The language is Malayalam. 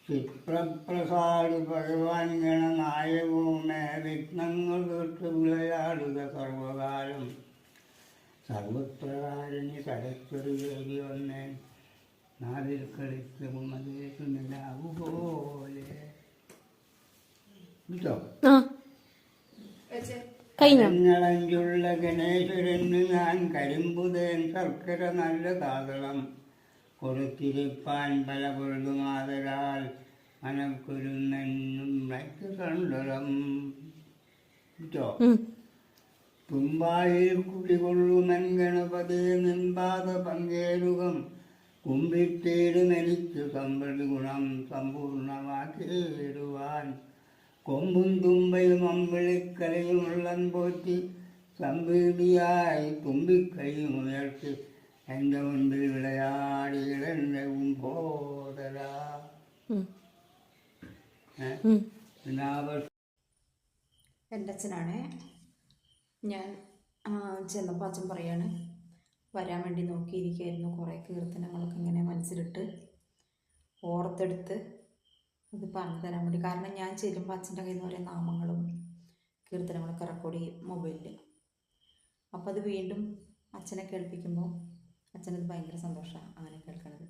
ചിത്രപ്രസാദി ഭഗവാൻ ഗണനായകവുമേ വിഘ്നങ്ങൾ തീർത്ത് വിളയാടുക സർവകാലം. സർവപ്രകാരിണി സരസ്വതി ദേവി വന്നേ നാവിൽ കളിച്ച് ഉമ്മതേക്ക് നിലാവു പോലെ. കരങ്ങളഞ്ചുള്ള ഗണേശ്വരന് ഞാൻ കരിമ്പുതേൻ ശർക്കര നല്ല താതളം കൊടുത്തിരിപ്പാൻ പല പൊഴുതുമാതരാൽ മനക്കുരുന്നെന്നും കണ്ടളം. തുമ്പായിൽ കുടികൊള്ളുമൻ ഗണപതി നിമ്പാത പങ്കേരുകം കുമ്പിട്ടേടുമെനിക്ക് സമ്പതി ഗുണം സമ്പൂർണമാക്കിയിടുവാൻ. കൊമ്പും തുമ്പയും അമ്പിളിക്കലയുമുള്ളൻ പോറ്റി സംവീതിയായി തുമ്പിക്കൈയും ഉയർത്തി എൻ്റെ മുൻപിൽ വിളയാടിയിടൻ്റെ പോതല. എൻ്റെ അച്ഛനാണ്. ഞാൻ ചെന്നപ്പോൾ അച്ഛൻ പറയാണ് വരാൻ വേണ്ടി നോക്കിയിരിക്കുകയായിരുന്നു. കുറേ കീർത്തനങ്ങളൊക്കെ ഇങ്ങനെ മനസ്സിലിട്ട് ഓർത്തെടുത്ത് ഇത് പറഞ്ഞു തരാൻ വേണ്ടി. കാരണം ഞാൻ ചെല്ലുമ്പോൾ അച്ഛൻ്റെ കയ്യിൽ നിന്ന് ഓരോ നാമങ്ങളും കീർത്തനങ്ങളൊക്കെ റെക്കോർഡ് ചെയ്യും മൊബൈലിൽ. അപ്പോൾ അത് വീണ്ടും അച്ഛനെ കേൾപ്പിക്കുമ്പോൾ അച്ഛനത് ഭയങ്കര സന്തോഷമാണ് അങ്ങനെ കേൾക്കണത്.